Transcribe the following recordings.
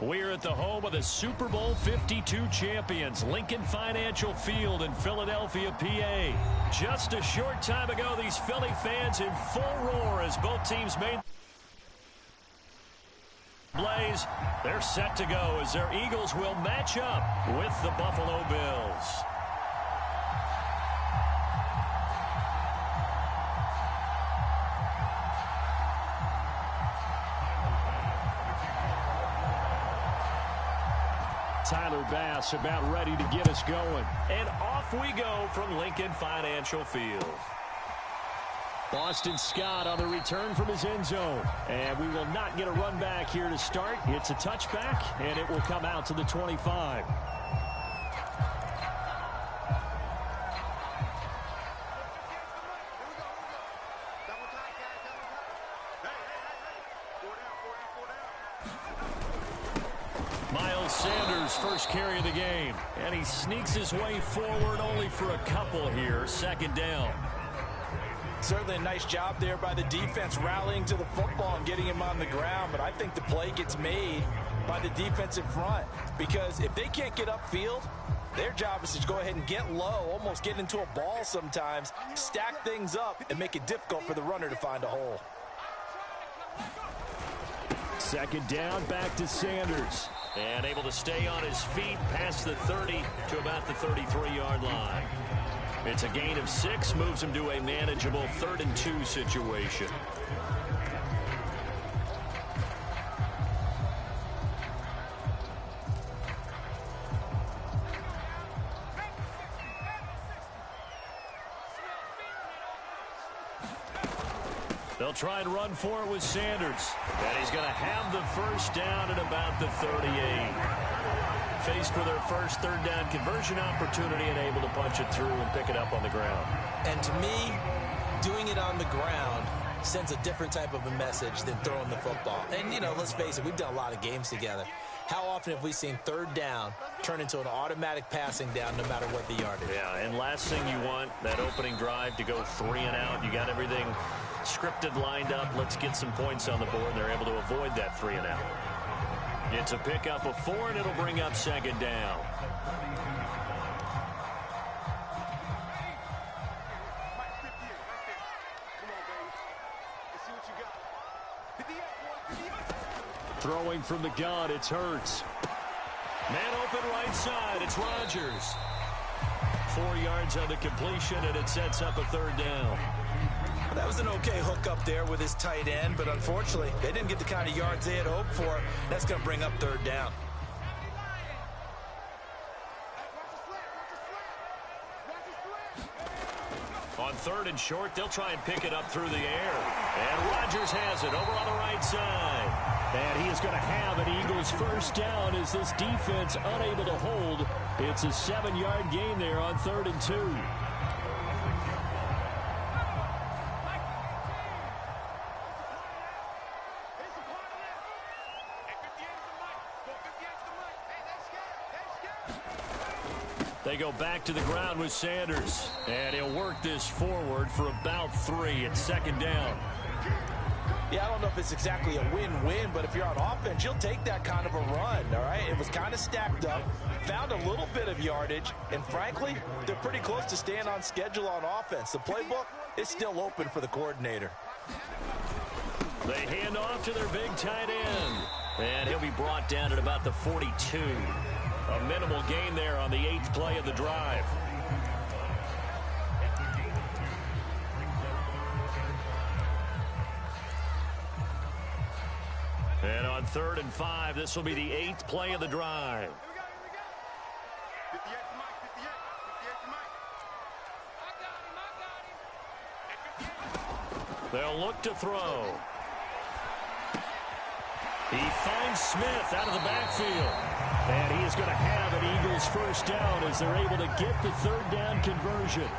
We're at the home of the Super Bowl 52 champions, Lincoln Financial Field in Philadelphia, PA. Just a short time ago, these Philly fans in full roar as both teams made blaze. They're set to go as their Eagles will match up with the Buffalo Bills. Tyler Bass about ready to get us going. And off we go from Lincoln Financial Field. Boston Scott on the return from his end zone. And we will not get a run back here to start. It's a touchback, and it will come out to the 25. First carry of the game, and he sneaks his way forward only for a couple here. Second down. Certainly a nice job there by the defense rallying to the football and getting him on the ground, but I think the play gets made by the defensive front because if they can't get upfield, their job is to go ahead and get low, almost get into a ball sometimes, stack things up, and make it difficult for the runner to find a hole. Second down, back to Sanders. And able to stay on his feet past the 30 to about the 33-yard line. It's a gain of 6, moves him to a manageable 3rd and 2 situation. They'll try and run for it with Sanders. And he's going to have the first down at about the 38. Faced with their first third down conversion opportunity and able to punch it through and pick it up on the ground. And to me, doing it on the ground sends a different type of a message than throwing the football. And, you know, let's face it, we've done a lot of games together. How often have we seen third down turn into an automatic passing down no matter what the yardage? Yeah, and last thing you want, that opening drive to go 3 and out. You got everything scripted, lined up. Let's get some points on the board, and they're able to avoid that 3 and out. It's a pickup of 4, and it'll bring up second down. Throwing from the gun, it's Hurts. Man open right side, it's Rodgers. 4 yards on the completion, and it sets up a third down. That was an okay hook up there with his tight end, but unfortunately, they didn't get the kind of yards they had hoped for. That's going to bring up third down. On 3rd and short, they'll try and pick it up through the air. And Rodgers has it over on the right side. And he is going to have an Eagles first down as this defense unable to hold. It's a 7-yard gain there on 3rd and 2. They go back to the ground with Sanders. And he'll work this forward for about 3. It's second down. Yeah, I don't know if it's exactly a win-win, but if you're on offense, you'll take that kind of a run, all right? It was kind of stacked up, found a little bit of yardage, and frankly, they're pretty close to staying on schedule on offense. The playbook is still open for the coordinator. They hand off to their big tight end, and he'll be brought down at about the 42. A minimal gain there on the 8th play of the drive. And on 3rd and 5, this will be the 8th play of the drive. They'll look to throw. He finds Smith out of the backfield. And he is going to have an Eagles first down as they're able to get the third down conversion.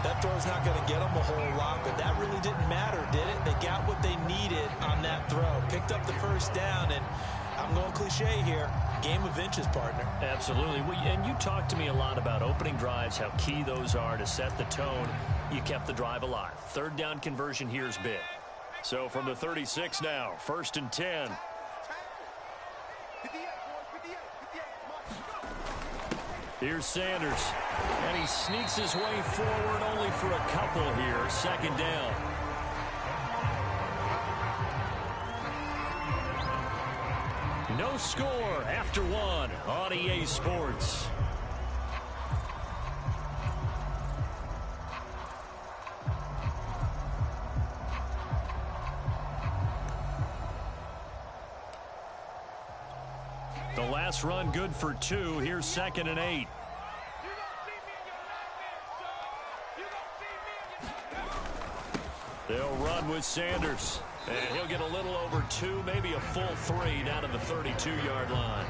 That throw's not going to get them a whole lot, but that really didn't matter, did it? They got what they needed on that throw. Picked up the first down, and I'm going cliche here. Game of inches, partner. Absolutely. And you talked to me a lot about opening drives, how key those are to set the tone. You kept the drive alive. Third down conversion here is big. So from the 36 now, 1st and 10. Here's Sanders. And he sneaks his way forward only for a couple here. Second down. No score after one on EA Sports. The last run good for 2. Here's 2nd and 8. They'll run with Sanders. And he'll get a little over 2, maybe a full 3 down to the 32-yard line.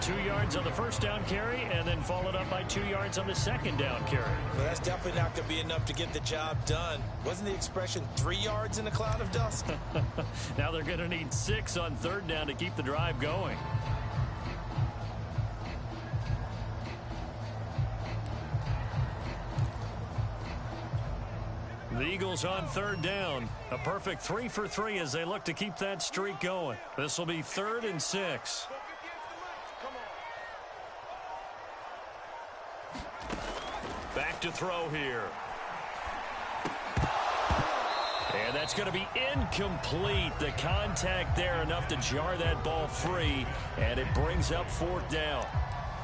2 yards on the first down carry, and then followed up by 2 yards on the second down carry. Well, that's definitely not going to be enough to get the job done. Wasn't the expression 3 yards in a cloud of dust? Now they're going to need 6 on third down to keep the drive going. The Eagles on third down. A perfect 3 for 3 as they look to keep that streak going. This will be 3rd and 6. Back to throw here. And that's going to be incomplete. The contact there enough to jar that ball free. And it brings up 4th down.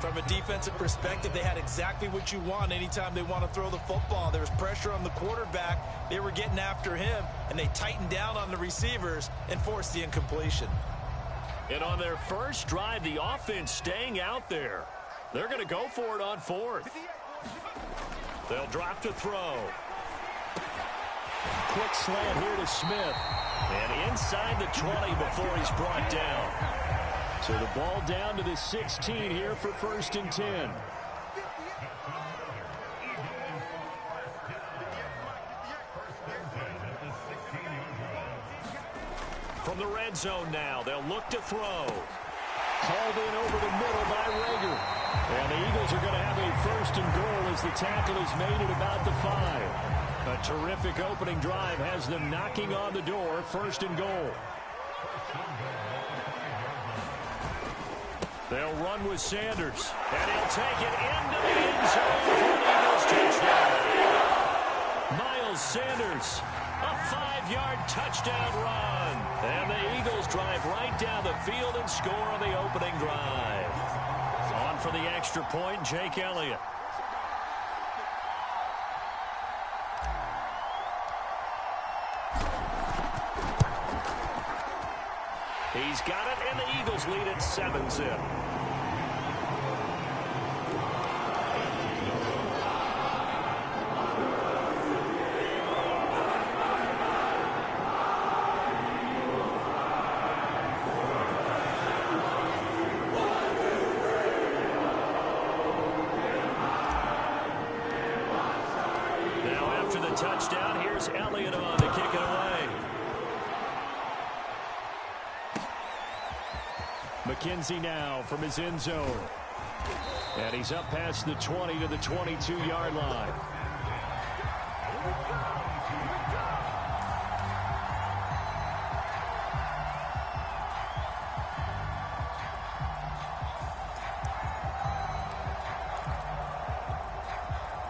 From a defensive perspective, they had exactly what you want anytime they want to throw the football. There was pressure on the quarterback. They were getting after him, and they tightened down on the receivers and forced the incompletion. And on their first drive, the offense staying out there. They're going to go for it on 4th. They'll drop to throw. Quick slant here to Smith. And inside the 20 before he's brought down. So the ball down to the 16 here for 1st and 10. From the red zone now, they'll look to throw. Called in over the middle by Rager. And the Eagles are going to have a 1st and goal as the tackle is made at about the 5. A terrific opening drive has them knocking on the door. 1st and goal. They'll run with Sanders, and he'll take it into the end zone for an Eagles touchdown. Miles Sanders, a 5-yard touchdown run. And the Eagles drive right down the field and score on the opening drive. On for the extra point, Jake Elliott. He's got it, and the Eagles lead at 7-zip. Now after the touchdown, here's Elliott on to kick it away. McKenzie now from his end zone. And he's up past the 20 to the 22-yard line.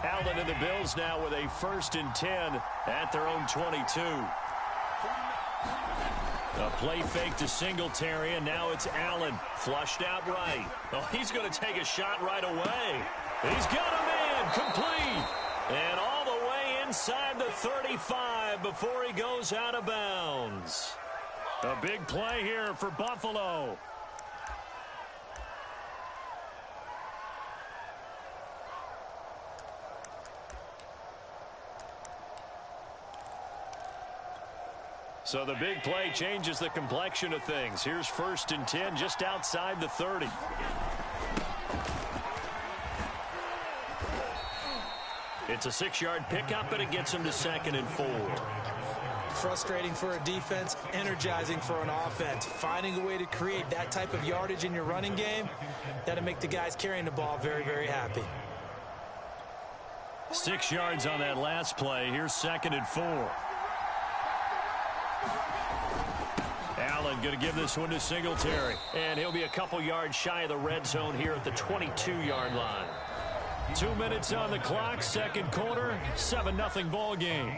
Allen and the Bills now with a 1st and 10 at their own 22. A play fake to Singletary, and now it's Allen. Flushed out right. Oh, he's going to take a shot right away. He's got a man complete. And all the way inside the 35 before he goes out of bounds. A big play here for Buffalo. So the big play changes the complexion of things. Here's 1st and 10 just outside the 30. It's a 6-yard pickup, and it gets him to 2nd and 4. Frustrating for a defense, energizing for an offense. Finding a way to create that type of yardage in your running game, that'll make the guys carrying the ball very, very happy. 6 yards on that last play. Here's 2nd and 4. Allen going to give this one to Singletary. And he'll be a couple yards shy of the red zone here at the 22-yard line. 2 minutes on the clock, second quarter, 7-0 ball game.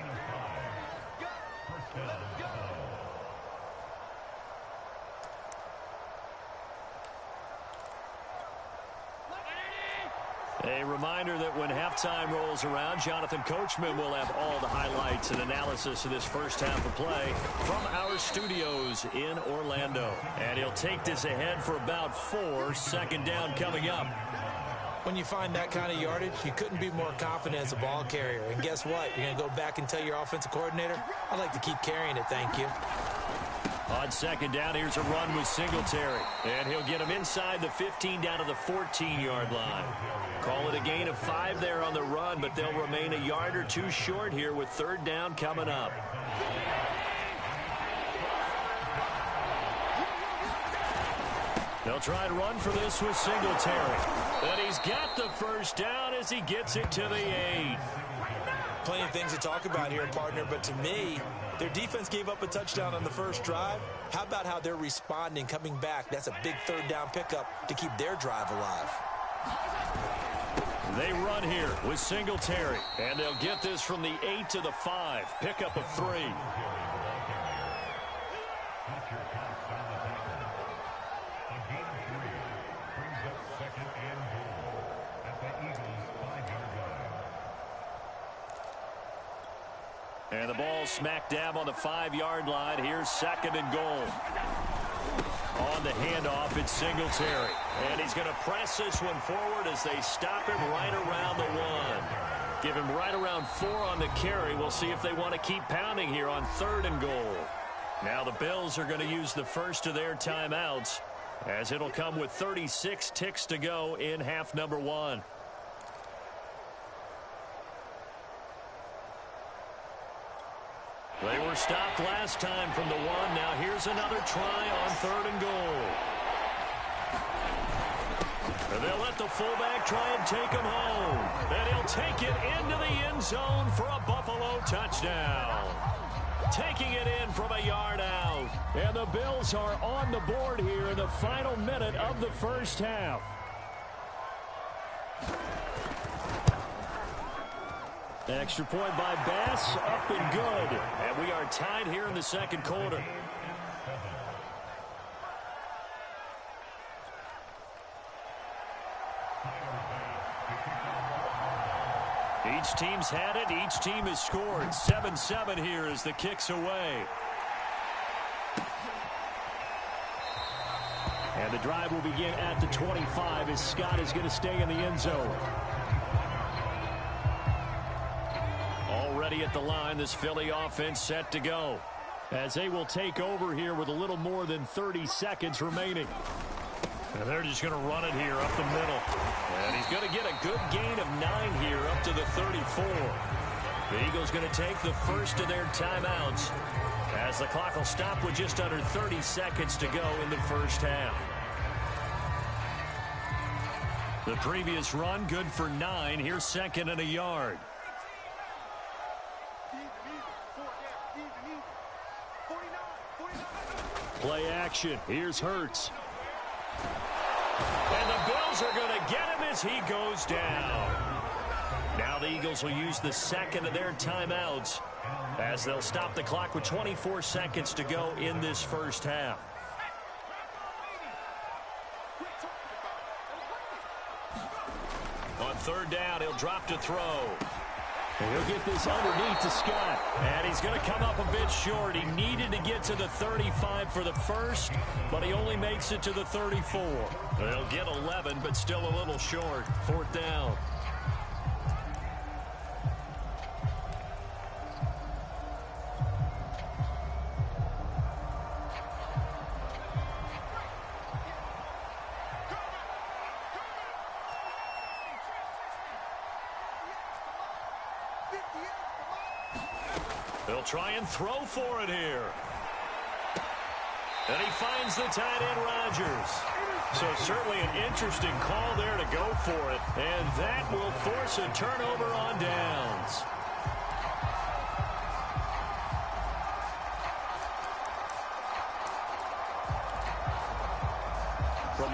A reminder that when halftime rolls around, Jonathan Coachman will have all the highlights and analysis of this first half of play from our studios in Orlando. And he'll take this ahead for about 4, second down coming up. When you find that kind of yardage, you couldn't be more confident as a ball carrier. And guess what? You're going to go back and tell your offensive coordinator, I'd like to keep carrying it, thank you. On second down, here's a run with Singletary. And he'll get him inside the 15 down to the 14-yard line. Call it a gain of 5 there on the run, but they'll remain a yard or 2 short here with third down coming up. They'll try and run for this with Singletary. And he's got the first down as he gets it to the 8. Plenty of things to talk about here, partner, but to me, their defense gave up a touchdown on the first drive. How about how they're responding, coming back? That's a big third down pickup to keep their drive alive. They run here with Singletary, and they'll get this from the 8 to the 5. Pickup of 3. And the ball smack dab on the 5-yard line. Here's second and goal. On the handoff, it's Singletary. And he's going to press this one forward as they stop him right around the 1. Give him right around 4 on the carry. We'll see if they want to keep pounding here on third and goal. Now the Bills are going to use the first of their timeouts, as it'll come with 36 ticks to go in half number 1. They were stopped last time from the 1. Now here's another try on third and goal. And they'll let the fullback try and take him home. And he'll take it into the end zone for a Buffalo touchdown. Taking it in from a yard out. And the Bills are on the board here in the final minute of the first half. Extra point by Bass, up and good. And we are tied here in the second quarter. Each team's had it. Each team has scored. 7-7 here as the kick's away. And the drive will begin at the 25 as Scott is going to stay in the end zone. Already at the line, this Philly offense set to go, as they will take over here with a little more than 30 seconds remaining. And they're just going to run it here up the middle. And he's going to get a good gain of 9 here up to the 34. The Eagles going to take the first of their timeouts, as the clock will stop with just under 30 seconds to go in the first half. The previous run good for 9. Here's second and a yard. Play action. Here's Hurts. And the Bills are going to get him as he goes down. Now the Eagles will use the second of their timeouts, as they'll stop the clock with 24 seconds to go in this first half. On third down, he'll drop to throw. And he'll get this underneath to Scott. And he's going to come up a bit short. He needed to get to the 35 for the first, but he only makes it to the 34. They'll get 11, but still a little short. Fourth down. They'll try and throw for it here. And he finds the tight end, Rodgers. So certainly an interesting call there to go for it. And that will force a turnover on downs.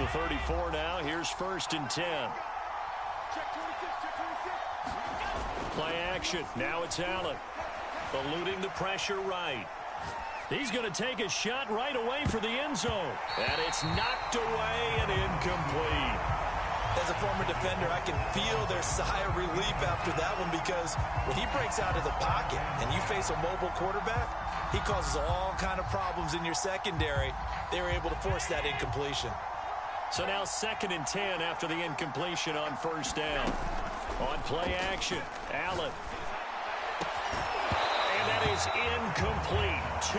the 34 now. Here's 1st and 10. Play action. Now it's Allen. Eluding the pressure right. He's going to take a shot right away for the end zone. And it's knocked away and incomplete. As a former defender, I can feel their sigh of relief after that one, because when he breaks out of the pocket and you face a mobile quarterback, he causes all kind of problems in your secondary. They were able to force that incompletion. So now 2nd and 10 after the incompletion on 1st down. On play action, Allen. And that is incomplete. 2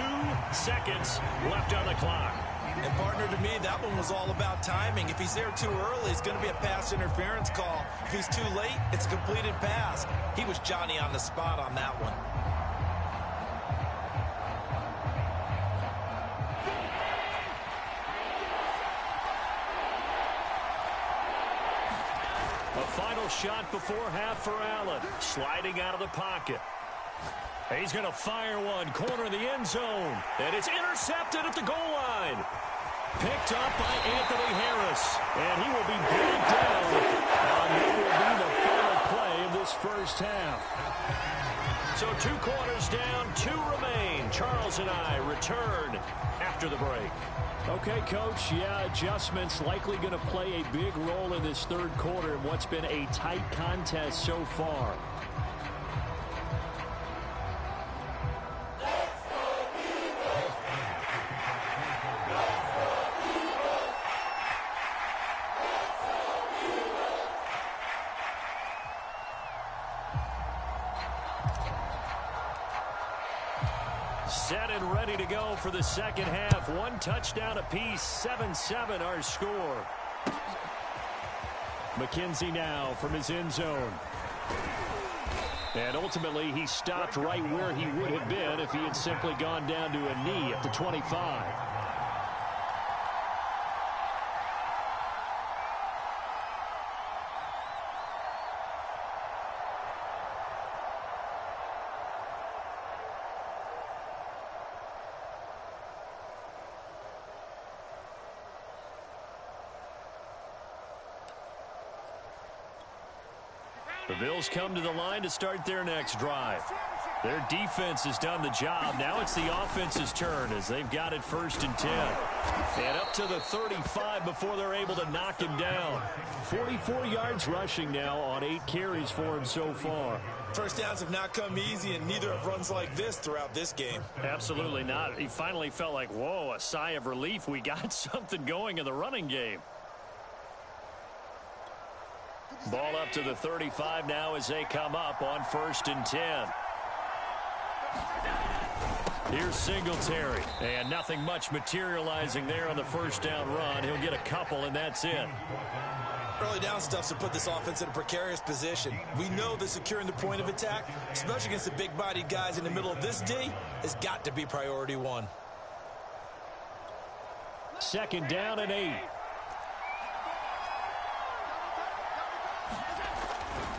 seconds left on the clock. And, partner, to me, that one was all about timing. If he's there too early, it's going to be a pass interference call. If he's too late, it's a completed pass. He was Johnny on the spot on that one. A final shot before half for Allen. Sliding out of the pocket. He's going to fire one. Corner of the end zone. And it's intercepted at the goal line. Picked up by Anthony Harris. And he will be brought down. And it will be the final play of this first half. So 2 quarters down, 2 remain. Charles and I return after the break. Okay, Coach, yeah, adjustments likely going to play a big role in this 3rd quarter in what's been a tight contest so far. Set and ready to go for the 2nd half. 1 touchdown apiece, 7-7 our score. McKenzie now from his end zone. And ultimately, he stopped right where he would have been if he had simply gone down to a knee at the 25. The Bills come to the line to start their next drive. Their defense has done the job. Now it's the offense's turn as they've got it 1st and 10. And up to the 35 before they're able to knock him down. 44 yards rushing now on 8 carries for him so far. First downs have not come easy, and neither have runs like this throughout this game. Absolutely not. He finally felt like, whoa, a sigh of relief. We got something going in the running game. Ball up to the 35 now as they come up on 1st and 10. Here's Singletary. And nothing much materializing there on the 1st down run. He'll get a couple, and that's it. Early down stuff to put this offense in a precarious position. We know that securing the point of attack, especially against the big-bodied guys in the middle of this D, has got to be priority 1. 2nd down and 8.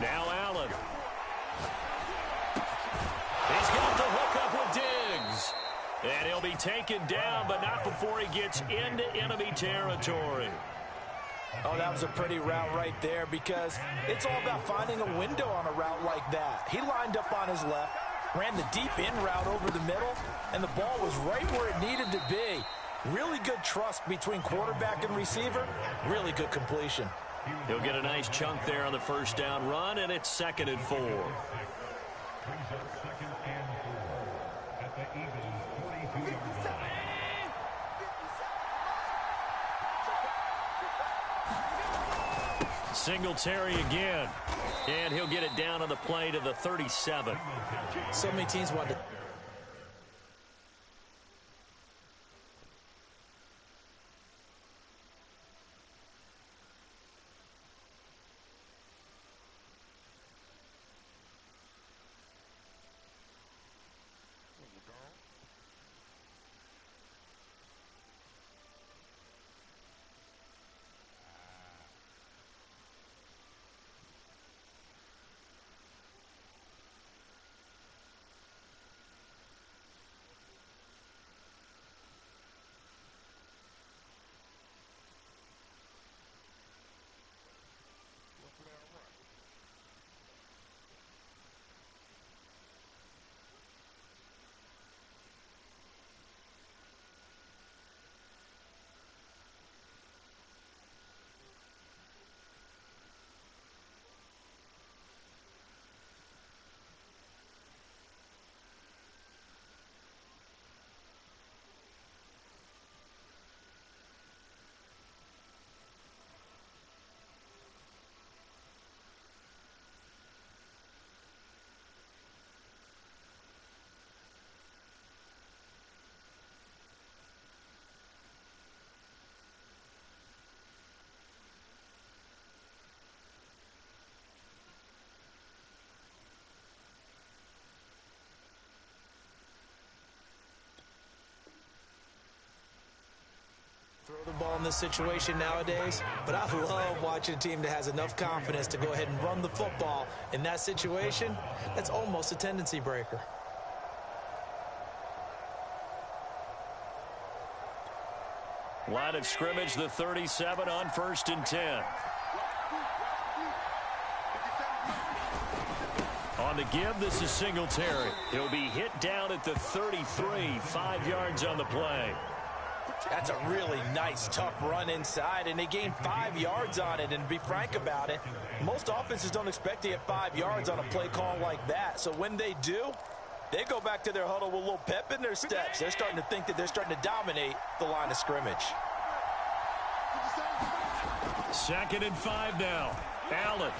Now Allen. He's got the hook up with Diggs. And he'll be taken down, but not before he gets into enemy territory. Oh, that was a pretty route right there, because it's all about finding a window on a route like that. He lined up on his left, ran the deep in route over the middle, and the ball was right where it needed to be. Really good trust between quarterback and receiver. Really good completion. He'll get a nice chunk there on the 1st down run, and it's 2nd and 4. Singletary again. And he'll get it down on the play to the 37. So many teams want to... throw the ball in this situation nowadays, but I love watching a team that has enough confidence to go ahead and run the football. In that situation, that's almost a tendency breaker. Line of scrimmage, the 37 on 1st and 10. On the give, this is Singletary. He'll be hit down at the 33, 5 yards on the play. That's a really nice, tough run inside, and they gained 5 yards on it. And to be frank about it, most offenses don't expect to get 5 yards on a play call like that. So when they do, they go back to their huddle with a little pep in their steps. They're starting to think that they're starting to dominate the line of scrimmage. 2nd and 5 now. Allen.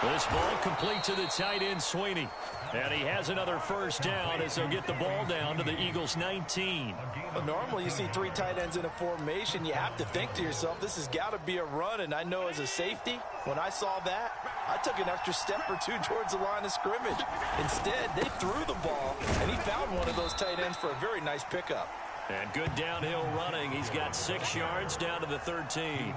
This ball complete to the tight end, Sweeney. And he has another first down as they'll get the ball down to the Eagles' 19. Well, normally you see 3 tight ends in a formation. You have to think to yourself, this has got to be a run. And I know as a safety, when I saw that, I took an extra step or two towards the line of scrimmage. Instead, they threw the ball, and he found one of those tight ends for a very nice pickup. And good downhill running. He's got 6 yards down to the 13.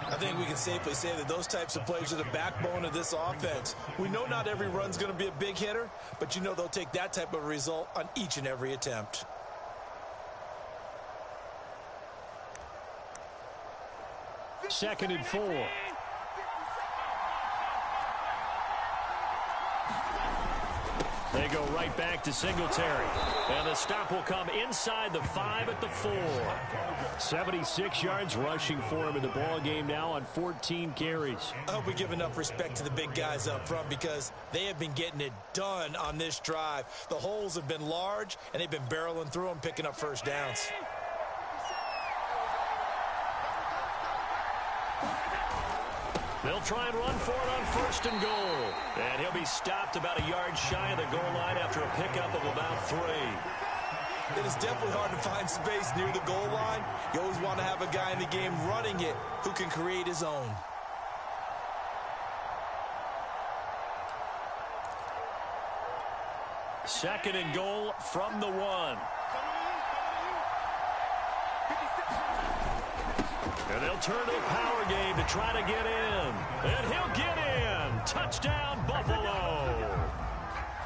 I think we can safely say that those types of plays are the backbone of this offense. We know not every run's going to be a big hitter, but you know they'll take that type of result on each and every attempt. Second and 4. They go right back to Singletary. And the stop will come inside the 5 at the 4. 76 yards rushing for him in the ball game now on 14 carries. I hope we give enough respect to the big guys up front because they have been getting it done on this drive. The holes have been large, and they've been barreling through them, picking up first downs. They'll try and run for it on 1st and goal. And he'll be stopped about a yard shy of the goal line after a pickup of about 3. It is definitely hard to find space near the goal line. You always want to have a guy in the game running it who can create his own. Second and goal from the 1. And they'll turn to a power game to try to get in. And he'll get in. Touchdown, Buffalo.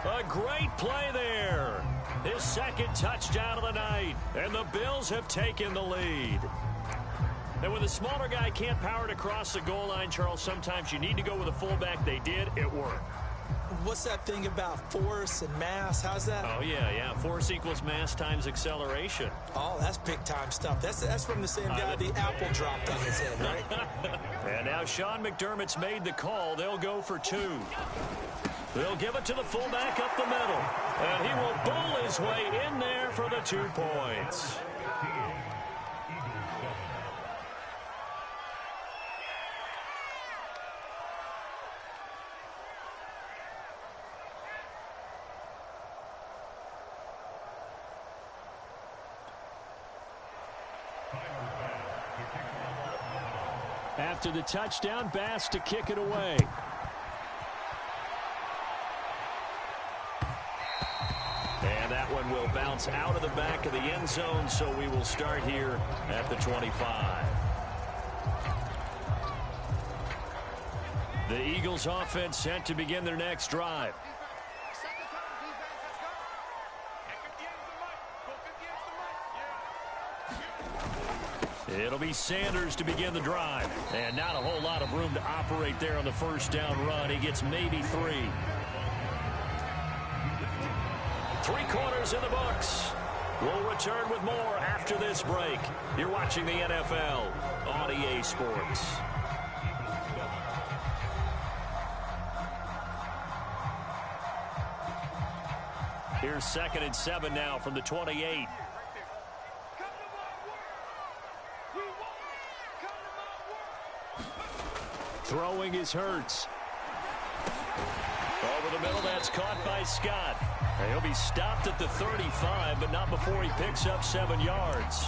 A great play there. His 2nd touchdown of the night. And the Bills have taken the lead. And when the smaller guy can't power it across the goal line, Charles, sometimes you need to go with a fullback. They did. It worked. What's that thing about force and mass? How's that? Oh, yeah. Force equals mass times acceleration. Oh, that's big-time stuff. That's from the same guy the apple dropped on his head, right? And now Sean McDermott's made the call. They'll go for 2. They'll give it to the fullback up the middle. And he will bull his way in there for the 2 points. After the touchdown, Bass to kick it away. And that one will bounce out of the back of the end zone, so we will start here at the 25. The Eagles offense set to begin their next drive. It'll be Sanders to begin the drive. And not a whole lot of room to operate there on the first down run. He gets maybe 3. 3 quarters in the books. We'll return with more after this break. You're watching the NFL on EA Sports. Here's 2nd and 7 now from the 28. Throwing is Hurts. Over the middle, that's caught by Scott. He'll be stopped at the 35, but not before he picks up 7 yards.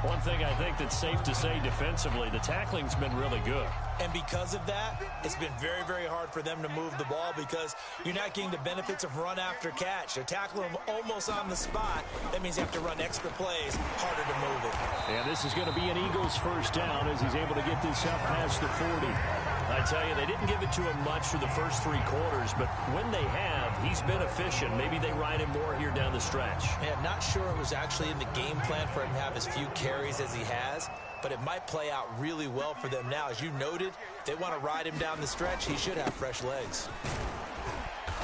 One thing I think that's safe to say defensively, the tackling's been really good. And because of that, it's been very, very hard for them to move the ball because you're not getting the benefits of run after catch. They're tackling them almost on the spot. That means you have to run extra plays, harder to move it. And this is going to be an Eagles first down as he's able to get this up past the 40. I tell you, they didn't give it to him much for the first 3 quarters, but when they have, he's been efficient. Maybe they ride him more here down the stretch. Yeah, not sure it was actually in the game plan for him to have as few carries as he has, but it might play out really well for them now. As you noted, they want to ride him down the stretch. He should have fresh legs.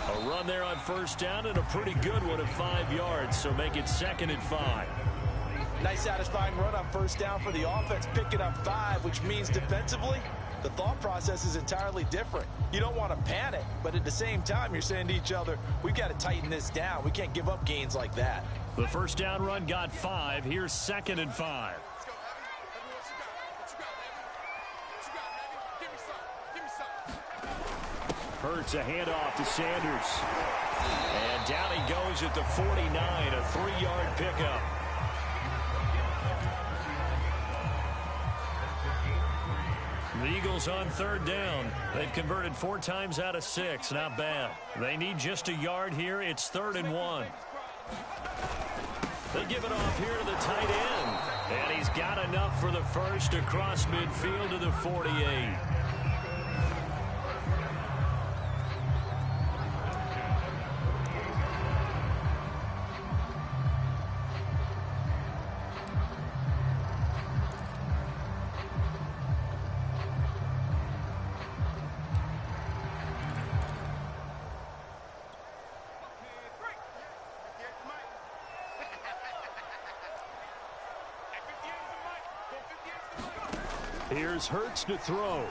A run there on first down and a pretty good one of 5 yards, so make it 2nd and 5. Nice satisfying run on first down for the offense, picking up 5, which means defensively, the thought process is entirely different. You don't want to panic, but at the same time, you're saying to each other, we've got to tighten this down. We can't give up gains like that. The first down run got 5. Here's 2nd and 5. Hurts a handoff to Sanders. And down he goes at the 49, a 3-yard pickup. The Eagles on 3rd down. They've converted 4 times out of 6. Not bad. They need just a yard here. It's 3rd and 1. They give it off here to the tight end. And he's got enough for the first across midfield to the 48. Here's Hurts to throw.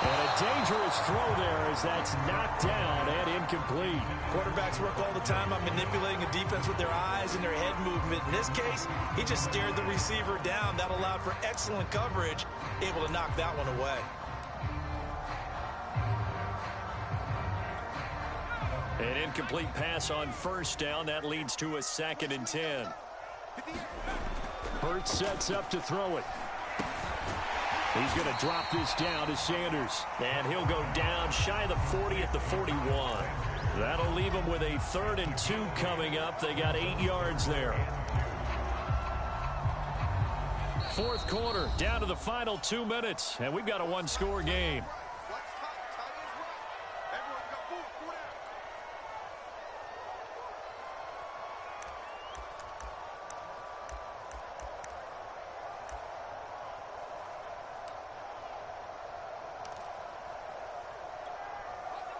And a dangerous throw there as that's knocked down and incomplete. Quarterbacks work all the time on manipulating a defense with their eyes and their head movement. In this case, he just stared the receiver down. That allowed for excellent coverage, able to knock that one away. An incomplete pass on first down. That leads to a 2nd and 10. Hurts sets up to throw it. He's going to drop this down to Sanders. And he'll go down shy of the 40 at the 41. That'll leave him with a 3rd and 2 coming up. They got 8 yards there. 4th quarter, down to the final 2 minutes. And we've got a 1-score game.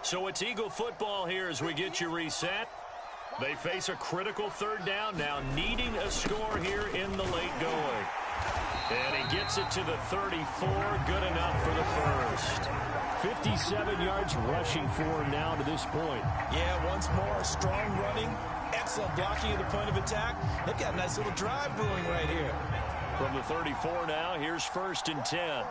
So it's Eagle football here as we get you reset. They face a critical 3rd down now, needing a score here in the late going. And he gets it to the 34, good enough for the first. 57 yards rushing for him now to this point. Yeah, once more, strong running, excellent blocking at the point of attack. They've got a nice little drive brewing right here. From the 34 now, here's 1st and 10.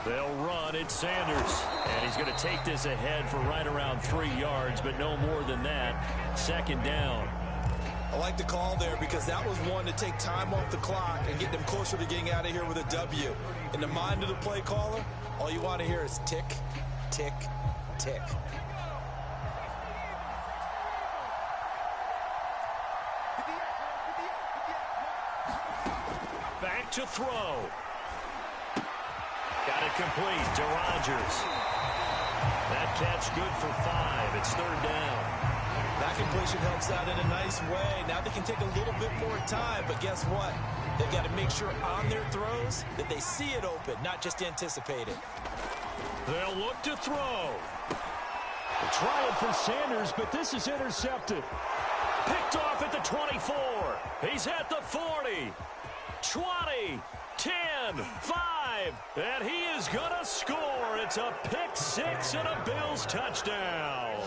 They'll run it, Sanders. And he's going to take this ahead for right around 3 yards, but no more than that. 2nd down. I like the call there because that was one to take time off the clock and get them closer to getting out of here with a W. In the mind of the play caller, all you want to hear is tick, tick, tick. Back to throw. Got it complete to Rodgers. That catch good for 5. It's 3rd down. That completion helps out in a nice way. Now they can take a little bit more time, but guess what? They've got to make sure on their throws that they see it open, not just anticipate it. They'll look to throw. Trying for Sanders, but this is intercepted. Picked off at the 24. He's at the 40. 20. 10, 5, and he is going to score. It's a pick 6 and a Bills touchdown.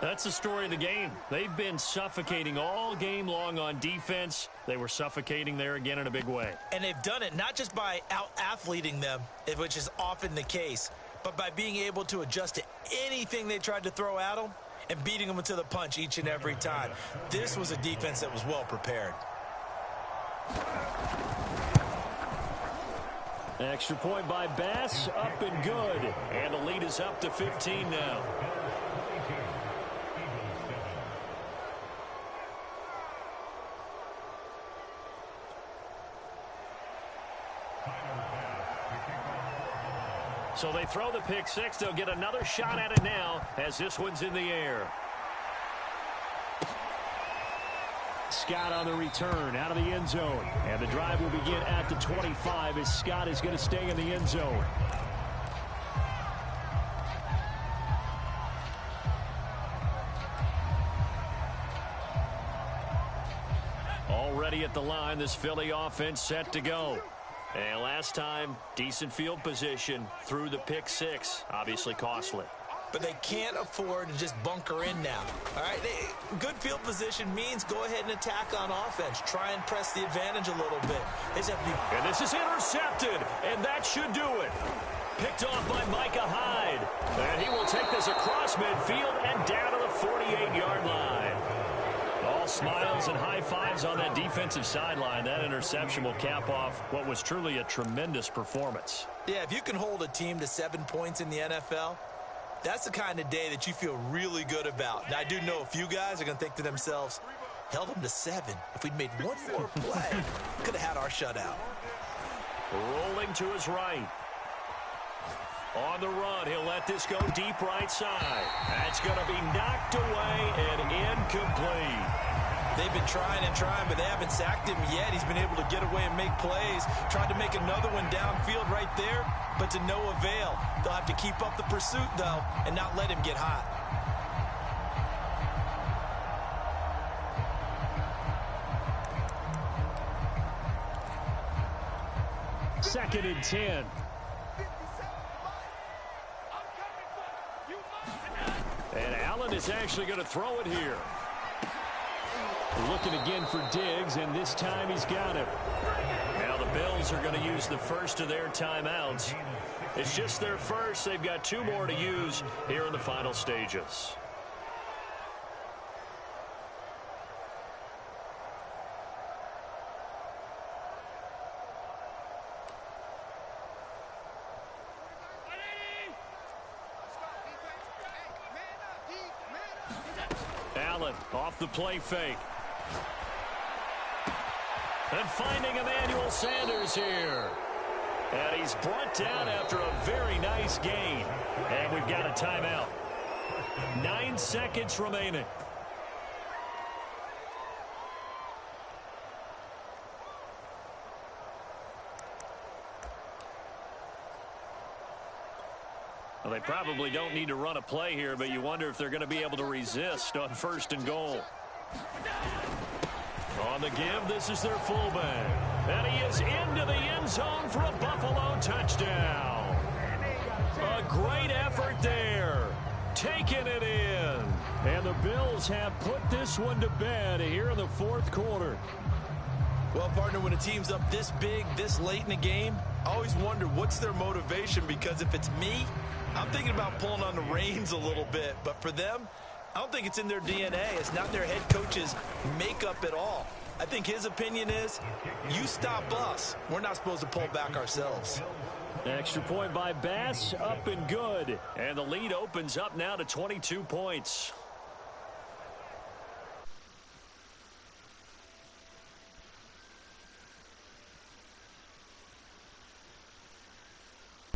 That's the story of the game. They've been suffocating all game long on defense. They were suffocating there again in a big way. And they've done it not just by out-athleting them, which is often the case, but by being able to adjust to anything they tried to throw at them and beating them to the punch each and every time. This was a defense that was well prepared. Extra point by Bass, up and good. And the lead is up to 15 now. So they throw the pick six. They'll get another shot at it now as this one's in the air. Scott on the return out of the end zone. And the drive will begin at the 25 as Scott is going to stay in the end zone. Already at the line, this Philly offense set to go. And last time, decent field position through the pick six. Obviously costly. But they can't afford to just bunker in now. All right, good field position means go ahead and attack on offense. Try and press the advantage a little bit. They just have to be... And this is intercepted, and that should do it. Picked off by Micah Hyde. And he will take this across midfield and down to the 48-yard line. All smiles and high fives on that defensive sideline. That interception will cap off what was truly a tremendous performance. Yeah, if you can hold a team to 7 points in the NFL, that's the kind of day that you feel really good about. Now, I do know a few guys are going to think to themselves, held them to 7. If we'd made one more play, could have had our shutout. Rolling to his right. On the run, he'll let this go deep right side. That's going to be knocked away and incomplete. They've been trying and trying, but they haven't sacked him yet. He's been able to get away and make plays. Tried to make another one downfield right there, but to no avail. They'll have to keep up the pursuit, though, and not let him get hot. Second and 10. And Allen is actually going to throw it here. Looking again for Diggs, and this time he's got him. Now the Bills are going to use the first of their timeouts. It's just their first. They've got 2 more to use here in the final stages. Allen off the play fake. And finding Emmanuel Sanders here. And he's brought down after a very nice gain. And we've got a timeout. 9 seconds remaining. Well, they probably don't need to run a play here, but you wonder if they're going to be able to resist on 1st and goal. On the give, this is their fullback. And he is into the end zone for a Buffalo touchdown. A great effort there. Taking it in. And the Bills have put this one to bed here in the 4th quarter. Well, partner, when a team's up this big, this late in the game, I always wonder what's their motivation, because if it's me, I'm thinking about pulling on the reins a little bit. But for them, I don't think it's in their DNA. It's not their head coach's makeup at all. I think his opinion is, you stop us. We're not supposed to pull back ourselves. Extra point by Bass, up and good. And the lead opens up now to 22 points.